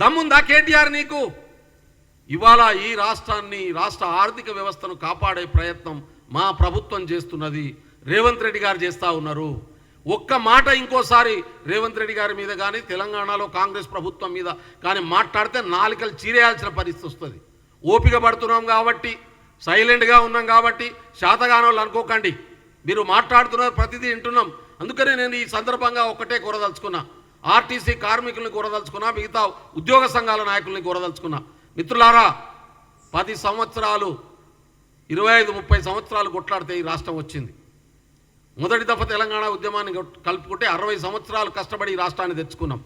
దమ్ముందా కేటీఆర్ నీకు? ఇవాళ ఈ రాష్ట్రాన్ని, రాష్ట్ర ఆర్థిక వ్యవస్థను కాపాడే ప్రయత్నం మా ప్రభుత్వం చేస్తున్నది, రేవంత్ రెడ్డి గారు చేస్తూ ఉన్నారు. ఒక్క మాట ఇంకోసారి రేవంత్ రెడ్డి గారి మీద కానీ తెలంగాణలో కాంగ్రెస్ ప్రభుత్వం మీద కానీ మాట్లాడితే నాలుకలు చీరేయాల్సిన పరిస్థితి వస్తుంది. ఓపిక పడుతున్నాం కాబట్టి, సైలెంట్గా ఉన్నాం కాబట్టి శాతగానోళ్ళు అనుకోకండి. మీరు మాట్లాడుతున్న ప్రతిదీ వింటున్నాం. అందుకనే నేను ఈ సందర్భంగా ఒక్కటే కోరదలుచుకున్నా, ఆర్టీసీ కార్మికుల్ని కోరదలుచుకున్నా, మిగతా ఉద్యోగ సంఘాల నాయకుల్ని కోరదలుచుకున్నా. మిత్రులారా, 10 సంవత్సరాలు 25-30 సంవత్సరాలు కొట్లాడితే ఈ రాష్ట్రం వచ్చింది. మొదటి దఫా తెలంగాణ ఉద్యమాన్ని కలుపుకుంటే 60 సంవత్సరాలు కష్టపడి ఈ రాష్ట్రాన్ని తెచ్చుకున్నాం.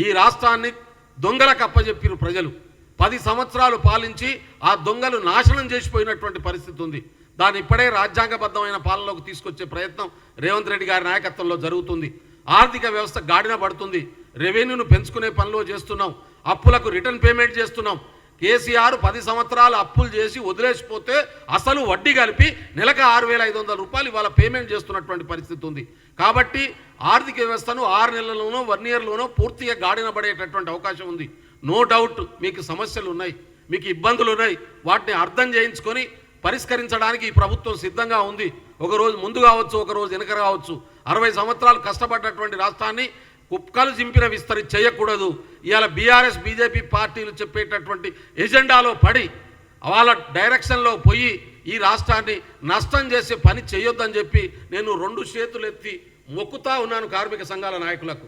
ఈ రాష్ట్రాన్ని దొంగలకు అప్పచెప్పిరు ప్రజలు. 10 సంవత్సరాలు పాలించి ఆ దొంగలు నాశనం చేసిపోయినటువంటి పరిస్థితి ఉంది. దాన్ని ఇప్పుడే రాజ్యాంగబద్ధమైన పాలనలోకి తీసుకొచ్చే ప్రయత్నం రేవంత్ రెడ్డి గారి నాయకత్వంలో జరుగుతుంది. ఆర్థిక వ్యవస్థ గాడిన పడుతుంది. రెవెన్యూను పెంచుకునే పనిలో చేస్తున్నాం. అప్పులకు రిటర్న్ పేమెంట్ చేస్తున్నాం. కేసీఆర్ 10 సంవత్సరాలు అప్పులు చేసి వదిలేసిపోతే అసలు వడ్డీ కలిపి నెలకు 6,500 రూపాయలు ఇవాళ పేమెంట్ చేస్తున్నటువంటి పరిస్థితి ఉంది. కాబట్టి ఆర్థిక వ్యవస్థను 6 నెలల్లోనో 1 ఇయర్లోనో పూర్తిగా గాడిన పడేటటువంటి అవకాశం ఉంది. నో డౌట్ మీకు సమస్యలు ఉన్నాయి, మీకు ఇబ్బందులు ఉన్నాయి. వాటిని అర్థం చేయించుకొని పరిష్కరించడానికి ఈ ప్రభుత్వం సిద్ధంగా ఉంది. ఒకరోజు ముందు కావచ్చు, ఒకరోజు వెనక కావచ్చు. 60 సంవత్సరాలు కష్టపడ్డటువంటి రాష్ట్రాన్ని కుక్కలు చింపిన విస్తరి చేయకూడదు. ఇవాళ బీఆర్ఎస్ బీజేపీ పార్టీలు చెప్పేటటువంటి ఎజెండాలో పడి వాళ్ళ డైరెక్షన్లో పోయి ఈ రాష్ట్రాన్ని నష్టం చేసే పని చేయొద్దని చెప్పి నేను 2 చేతులు ఎత్తి మొక్కుతా ఉన్నాను కార్మిక సంఘాల నాయకులకు.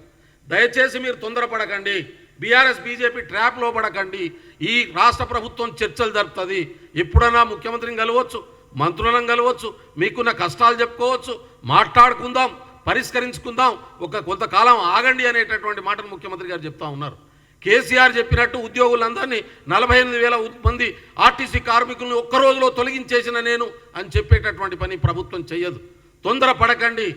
దయచేసి మీరు తొందరపడకండి, బీఆర్ఎస్ బీజేపీ ట్రాప్లో పడకండి. ఈ రాష్ట్ర ప్రభుత్వం చర్చలు జరుపుతుంది. ఎప్పుడైనా ముఖ్యమంత్రిని కలవచ్చు, మంత్రులను కలవచ్చు, మీకున్న కష్టాలు చెప్పుకోవచ్చు, మాట్లాడుకుందాం, పరిష్కరించుకుందాం, కొంతకాలం ఆగండి అనేటటువంటి మాటను ముఖ్యమంత్రి గారు చెప్తా ఉన్నారు. కేసీఆర్ చెప్పినట్టు ఉద్యోగులందరినీ 48,000 మంది ఆర్టీసీ కార్మికులను ఒక్క రోజులో తొలగించేసిన నేను అని చెప్పేటటువంటి పని ప్రభుత్వం చేయదు. తొందర పడకండి.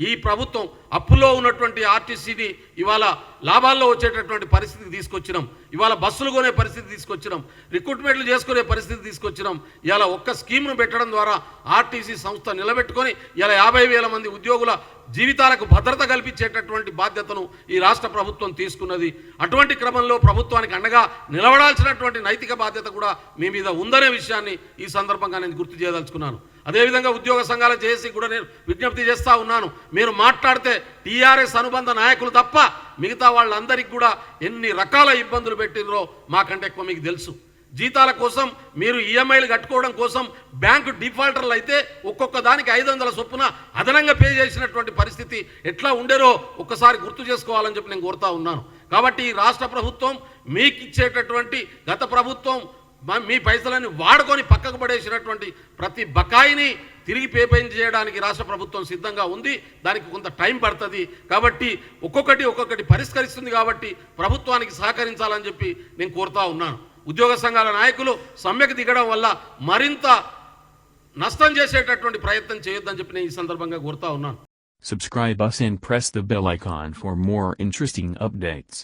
ఈ ప్రభుత్వం అప్పులో ఉన్నటువంటి ఆర్టీసీని ఇవాళ లాభాల్లో వచ్చేటటువంటి పరిస్థితికి తీసుకొచ్చినాం. ఇవాళ బస్సులు కొనే పరిస్థితి తీసుకొచ్చినాం, రిక్రూట్మెంట్లు చేసుకునే పరిస్థితి తీసుకొచ్చినాం. ఇవాళ ఒక్క స్కీమ్ను పెట్టడం ద్వారా ఆర్టీసీ సంస్థ నిలబెట్టుకొని ఇలా 50,000 మంది ఉద్యోగుల జీవితాలకు భద్రత కల్పించేటటువంటి బాధ్యతను ఈ రాష్ట్ర ప్రభుత్వం తీసుకున్నది. అటువంటి క్రమంలో ప్రభుత్వానికి అండగా నిలబడాల్సినటువంటి నైతిక బాధ్యత కూడా మీ మీద ఉందనే విషయాన్ని ఈ సందర్భంగా నేను గుర్తు చేయదలుచుకున్నాను. అదేవిధంగా ఉద్యోగ సంఘాల చేసి కూడా నేను విజ్ఞప్తి చేస్తూ ఉన్నాను. మీరు మాట్లాడితే టీఆర్ఎస్ అనుబంధ నాయకులు తప్ప మిగతా వాళ్ళందరికీ కూడా ఎన్ని రకాల ఇబ్బందులు పెట్టినరో మాకంటే ఎక్కువ మీకు తెలుసు. జీతాల కోసం మీరు ఈఎంఐలు కట్టుకోవడం కోసం బ్యాంకు డిఫాల్టర్లు అయితే ఒక్కొక్క దానికి 500 చొప్పున అదనంగా పే చేసినటువంటి పరిస్థితి ఎట్లా ఉండేరో ఒక్కసారి గుర్తు చేసుకోవాలని చెప్పి నేను కోరుతా ఉన్నాను. కాబట్టి ఈ రాష్ట్ర ప్రభుత్వం మీకు ఇచ్చేటటువంటి గత ప్రభుత్వం మీ పైసలని వాడుకొని పక్కకు పడేసినటువంటి ప్రతి బకాయిని తిరిగి పేమెంట్ చేయడానికి రాష్ట్ర ప్రభుత్వం సిద్ధంగా ఉంది. దానికి కొంత టైం పడుతుంది. కాబట్టి ఒక్కొక్కటి పరిష్కరిస్తుంది. కాబట్టి ప్రభుత్వానికి సహకరించాలని చెప్పి నేను కోరుతా ఉన్నాను. ఉద్యోగ సంఘాల నాయకులు సమ్మెకు దిగడం వల్ల మరింత నష్టం చేసేటటువంటి ప్రయత్నం చేయొద్దని చెప్పి నేను ఈ సందర్భంగా కోరుతా ఉన్నాను. Subscribe us and press the bell icon for more interesting updates.